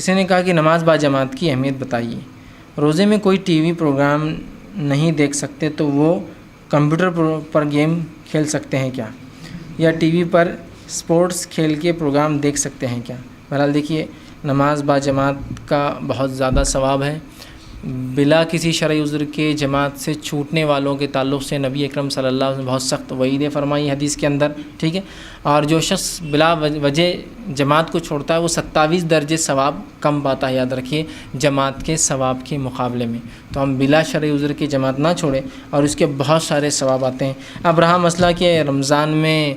کسی نے کہا کہ نماز با جماعت کی اہمیت بتائیے۔ روزے میں کوئی ٹی وی پروگرام نہیں دیکھ سکتے تو وہ کمپیوٹر پر گیم کھیل سکتے ہیں کیا؟ یا ٹی وی پر سپورٹس کھیل کے پروگرام دیکھ سکتے ہیں کیا؟ بہرحال دیکھیے، نماز با جماعت کا بہت زیادہ ثواب ہے۔ بلا کسی شرعی عذر کے جماعت سے چھوٹنے والوں کے تعلق سے نبی اکرم صلی اللہ علیہ وسلم بہت سخت وعیدیں فرمائی حدیث کے اندر، ٹھیک ہے۔ اور جو شخص بلا وجہ جماعت کو چھوڑتا ہے وہ 27 درجے ثواب کم پاتا ہے، یاد رکھیے، جماعت کے ثواب کے مقابلے میں۔ تو ہم بلا شرعی عذر کی جماعت نہ چھوڑیں اور اس کے بہت سارے ثواب آتے ہیں۔ اب رہا مسئلہ کہ رمضان میں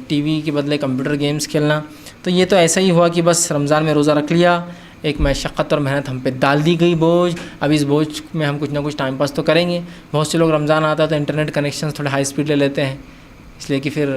ٹی وی کے بدلے کمپیوٹر گیمز کھیلنا، تو یہ تو ایسا ہی ہوا کہ بس رمضان میں روزہ رکھ لیا، ایک مشقت اور محنت ہم پہ ڈال دی گئی بوجھ، اب اس بوجھ میں ہم کچھ نہ کچھ ٹائم پاس تو کریں گے۔ بہت سے لوگ رمضان آتا ہے تو انٹرنیٹ کنیکشنز تھوڑے ہائی سپیڈ لے لیتے ہیں، اس لیے کہ پھر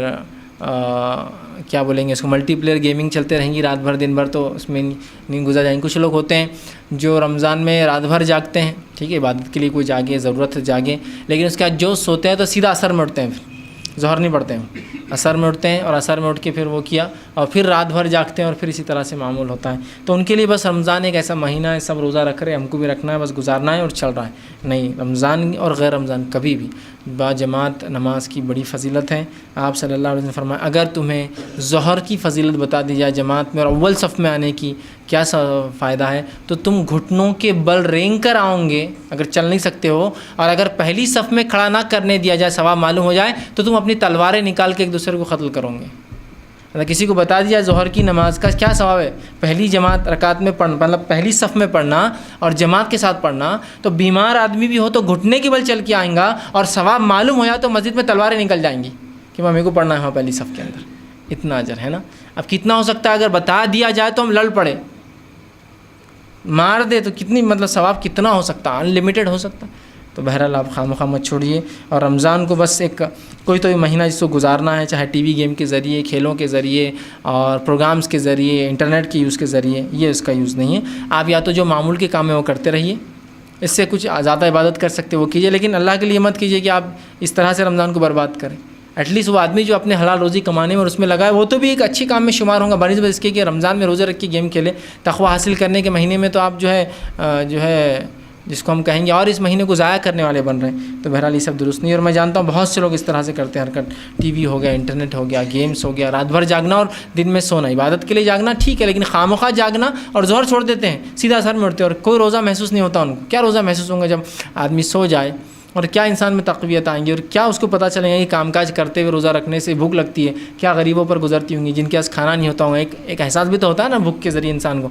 کیا بولیں گے اس کو، ملٹی پلیئر گیمنگ چلتے رہیں گی رات بھر دن بھر، تو اس میں نہیں گزر جائیں گے۔ کچھ لوگ ہوتے ہیں جو رمضان میں رات بھر جاگتے ہیں، ٹھیک ہے، عبادت کے لیے کوئی جاگے، ضرورت ہے جاگے، لیکن اس کے بعد جو سوتے ہیں تو سیدھا عصر میں اٹھتے ہیں، پھر ظہر نہیں پڑھتے ہیں، عصر میں اٹھتے ہیں اور عصر میں اٹھ کے پھر وہ کیا اور پھر رات بھر جاگتے ہیں اور پھر اسی طرح سے معمول ہوتا ہے۔ تو ان کے لیے بس رمضان ایک ایسا مہینہ ہے، سب روزہ رکھ رہے ہیں، ہم کو بھی رکھنا ہے، بس گزارنا ہے اور چل رہا ہے۔ نہیں، رمضان اور غیر رمضان کبھی بھی با جماعت نماز کی بڑی فضیلت ہے۔ آپ صلی اللہ علیہ وسلم نے فرمایا اگر تمہیں ظہر کی فضیلت بتا دی جائے جماعت میں اور اول صف میں آنے کی کیا فائدہ ہے، تو تم گھٹنوں کے بل رینگ کر آؤ گے اگر چل نہیں سکتے ہو، اور اگر پہلی صف میں کھڑا نہ کرنے دیا جائے، ثواب معلوم ہو جائے، تو تم اپنی تلواریں نکال کے ایک دوسرے کو قتل کرو گے۔ اگر کسی کو بتا دیا ظہر کی نماز کا کیا ثواب ہے، پہلی جماعت رکعت میں پڑھنا، مطلب پہلی صف میں پڑھنا اور جماعت کے ساتھ پڑھنا، تو بیمار آدمی بھی ہو تو گھٹنے کے بل چل کے آئیں گا، اور ثواب معلوم ہو جائے تو مسجد میں تلواریں نکل جائیں گی کہ ممی کو پڑھنا ہے وہاں پہلی صف کے اندر، اتنا اجر ہے نا۔ اب کتنا ہو سکتا ہے اگر بتا دیا جائے تو ہم لڑ پڑے، مار دے تو کتنی، مطلب ثواب کتنا ہو سکتا ہے، ان لمیٹڈ ہو سکتا۔ تو بہرحال آپ خواہ مت چھوڑیے، اور رمضان کو بس ایک کوئی تو مہینہ جس کو گزارنا ہے، چاہے ٹی وی گیم کے ذریعے، کھیلوں کے ذریعے اور پروگرامز کے ذریعے، انٹرنیٹ کے یوز کے ذریعے، یہ اس کا یوز نہیں ہے۔ آپ یا تو جو معمول کے کام ہے وہ کرتے رہیے، اس سے کچھ زیادہ عبادت کر سکتے وہ کیجیے، لیکن اللہ کے لیے مت کیجیے کہ آپ اس طرح سے رمضان کو برباد کریں۔ ایٹ لیسٹ وہ آدمی جو اپنے حلال روزی کمانے میں اور اس میں لگائے، وہ تو بھی ایک اچھی کام میں شمار ہوگا بنسبت اس کے کہ رمضان میں روزے رکھ کے گیم کھیلے۔ تقوی حاصل کرنے کے مہینے میں تو آپ جو ہے جس کو ہم کہیں گے اور اس مہینے کو ضائع کرنے والے بن رہے ہیں۔ تو بہرحال یہ سب درست نہیں ہے، اور میں جانتا ہوں بہت سے لوگ اس طرح سے کرتے ہیں حرکت، ٹی وی ہو گیا، انٹرنیٹ ہو گیا، گیمز ہو گیا، رات بھر جاگنا اور دن میں سونا۔ عبادت کے لیے جاگنا ٹھیک ہے، لیکن خواہ جاگنا اور ظہر چھوڑ دیتے ہیں، سیدھا اثر میں اٹھتے ہیں، اور کوئی روزہ محسوس نہیں ہوتا ان کو۔ کیا روزہ محسوس ہوں گا جب آدمی سو جائے، اور کیا انسان میں تقویت آئیں گی، اور کیا اس کو پتہ چلے گا کہ کام کاج کرتے ہوئے روزہ رکھنے سے بھوک لگتی ہے، کیا غریبوں پر گزرتی ہوں گی جن کے پاس کھانا نہیں ہوتا ہوگا۔ ایک احساس بھی تو ہوتا ہے نا بھوک کے ذریعے انسان کو۔